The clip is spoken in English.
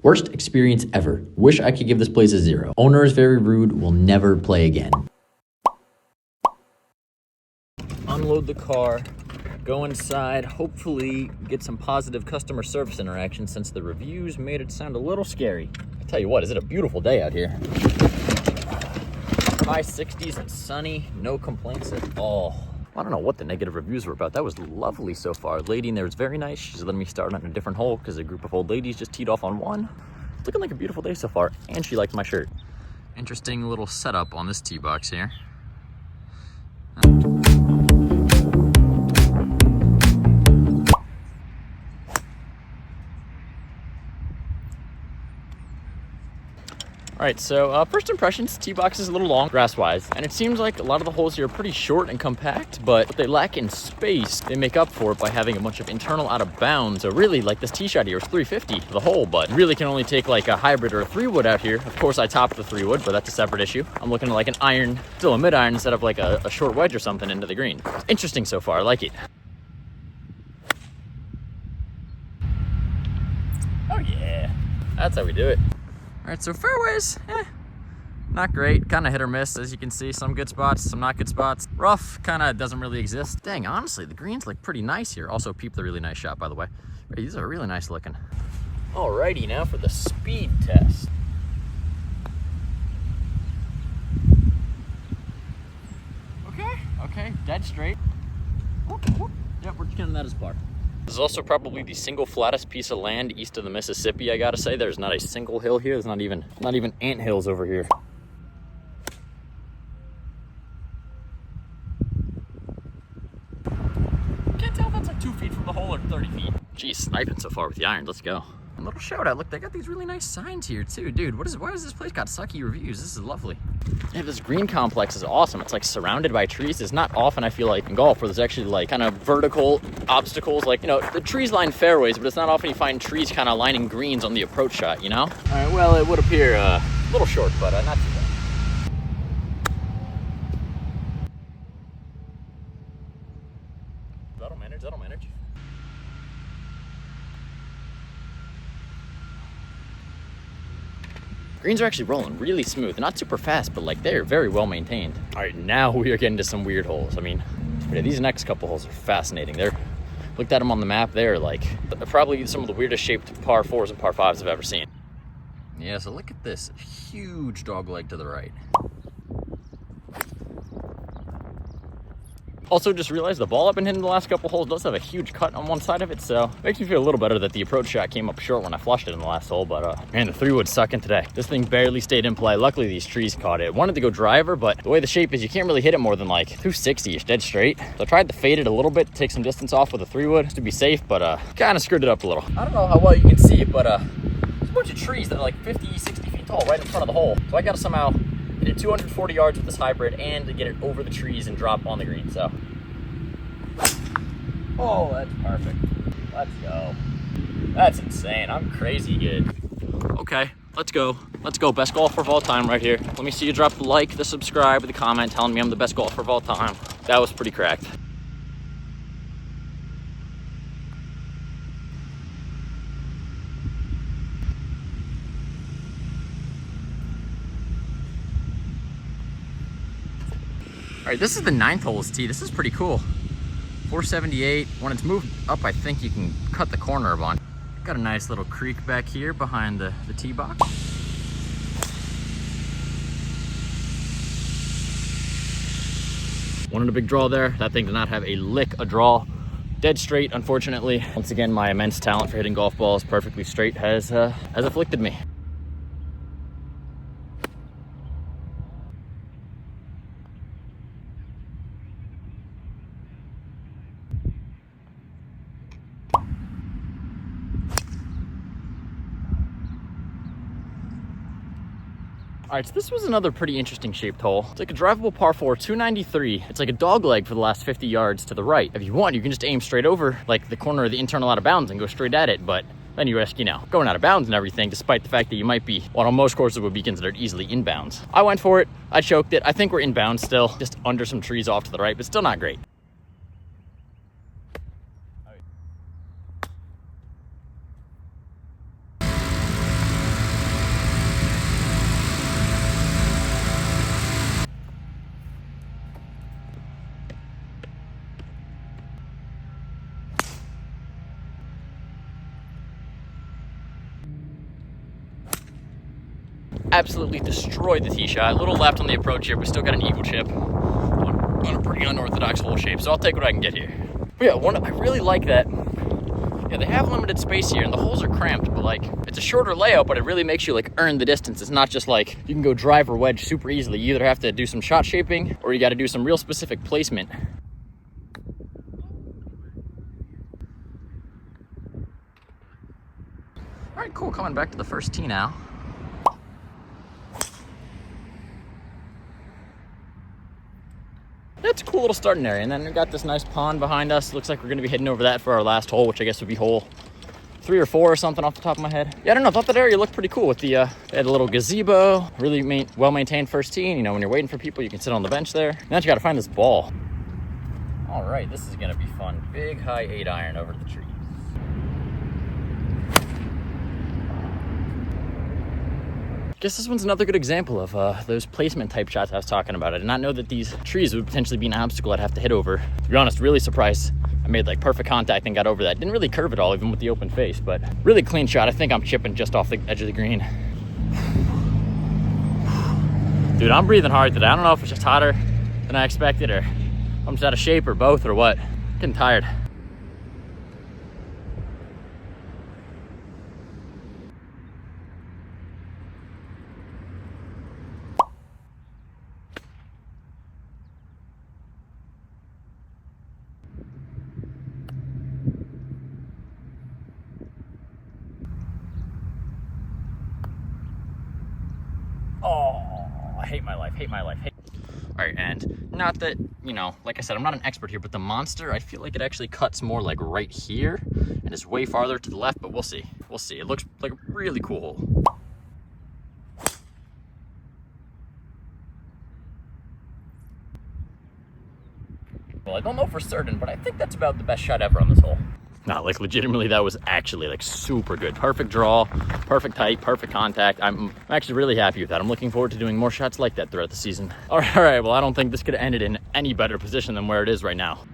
Worst experience ever. Wish I could give this place a 0. Owner is very rude, will never play again. Unload the car, go inside, hopefully get some positive customer service interaction since the reviews made it sound a little scary. I tell you what, is it a beautiful day out here. High 60s and sunny, no complaints at all. I don't know what the negative reviews were about. That was lovely so far. The lady in there was very nice. She's letting me start on a different hole because a group of old ladies just teed off on one. It's looking like a beautiful day so far, and she liked my shirt. Interesting little setup on this tee box here. All right, so first impressions, tee box is a little long, grass-wise, and it seems like a lot of the holes here are pretty short and compact, but what they lack in space, they make up for it by having a bunch of internal out of bounds. So really, like this tee shot here is 350 for the hole, but really can only take like a hybrid or a 3-wood out here. Of course, I topped the 3-wood, but that's a separate issue. I'm looking at like an iron, still a mid-iron instead of like a short wedge or something into the green. Interesting so far, I like it. Oh yeah, that's how we do it. All right, so fairways, not great, kind of hit or miss, as you can see. Some good spots, some not good spots. Rough kind of doesn't really exist. Dang, honestly, the greens look pretty nice here. Also, peep the really nice shot, by the way. These are really nice looking. Alrighty, now for the speed test. Okay, dead straight. Yep, we're just counting that as par. This is also probably the single flattest piece of land east of the Mississippi, I gotta say. There's not a single hill here. There's not even ant hills over here. Can't tell if that's like 2 feet from the hole or 30 feet. Geez, sniping so far with the irons. Let's go. A little shout out. Look, they got these really nice signs here too. Dude, why has this place got sucky reviews? This is lovely. Yeah, this green complex is awesome. It's like surrounded by trees. It's not often, I feel like, in golf where there's actually like kind of vertical obstacles. Like, you know, the trees line fairways, but it's not often you find trees kind of lining greens on the approach shot, you know? All right, well, it would appear a little short, but not too bad. That'll manage. Greens are actually rolling really smooth, not super fast, but like they're very well maintained. All right, now we are getting to some weird holes. I mean, yeah, these next couple holes are fascinating. Looked at them on the map, they're like probably some of the weirdest shaped par 4s and par 5s I've ever seen. Yeah, so look at this huge dog leg to the right. Also, just realized the ball I've been hitting the last couple holes does have a huge cut on one side of it, so makes me feel a little better that the approach shot came up short when I flushed it in the last hole, but man, the 3-wood's sucking today. This thing barely stayed in play. Luckily, these trees caught it. Wanted to go driver, but the way the shape is, you can't really hit it more than like 260-ish, dead straight. So I tried to fade it a little bit to take some distance off with a 3-wood just to be safe, but kind of screwed it up a little. I don't know how well you can see it, but there's a bunch of trees that are like 50, 60 feet tall right in front of the hole. So I got to somehow hit it 240 yards with this hybrid and to get it over the trees and drop on the green, so. Oh, that's perfect. Let's go. That's insane. I'm crazy good. Okay, let's go. Let's go. Best golfer of all time right here. Let me see you drop the like, the subscribe, the comment telling me I'm the best golfer of all time. That was pretty cracked. All right, this is the 9th hole's tee. This is pretty cool. 478. When it's moved up, I think you can cut the corner a bunch. Got a nice little creek back here behind the tee box. Wanted a big draw there. That thing did not have a lick a draw. Dead straight, unfortunately. Once again, my immense talent for hitting golf balls perfectly straight has afflicted me. All right, so this was another pretty interesting shaped hole. It's like a drivable par 4, 293. It's like a dog leg for the last 50 yards to the right. If you want, you can just aim straight over like the corner of the internal out of bounds and go straight at it, but then you risk, you know, going out of bounds and everything, despite the fact that you might be, what on most courses would be considered easily inbounds. I went for it, I choked it. I think we're inbounds still, just under some trees off to the right, but still not great. absolutely destroyed the tee shot. A little left on the approach here, but still got an eagle chip on a pretty unorthodox hole shape, so I'll take what I can get here. But yeah, I really like that. Yeah, they have limited space here, and the holes are cramped, but like, it's a shorter layout, but it really makes you like earn the distance. It's not just like you can go drive or wedge super easily. You either have to do some shot shaping, or you got to do some real specific placement. All right, cool, coming back to the first tee now. It's a cool little starting area, and then we got this nice pond behind us. Looks like we're gonna be heading over that for our last hole, which I guess would be hole 3 or 4 or something off the top of my head. Yeah, I don't know, I thought that area looked pretty cool with the, they had a little gazebo, really well-maintained first tee. You know, when you're waiting for people, you can sit on the bench there. Now you gotta find this ball. All right, this is gonna be fun. Big high 8-iron over the tree. Guess this one's another good example of those placement type shots I was talking about. I did not know that these trees would potentially be an obstacle I'd have to hit over. To be honest, really surprised I made like perfect contact and got over that. Didn't really curve at all, even with the open face, but really clean shot. I think I'm chipping just off the edge of the green. Dude, I'm breathing hard today. I don't know if it's just hotter than I expected, or I'm just out of shape, or both, or what. Getting tired. Hate my life, hate my life. All right, and not that, you know, like I said, I'm not an expert here, but the monster, I feel like it actually cuts more like right here and is way farther to the left, but we'll see. We'll see. It looks like a really cool hole. Well, I don't know for certain, but I think that's about the best shot ever on this hole. No, like legitimately, that was actually like super good. Perfect draw, perfect height, perfect contact. I'm actually really happy with that. I'm looking forward to doing more shots like that throughout the season. All right, well, I don't think this could have ended in any better position than where it is right now.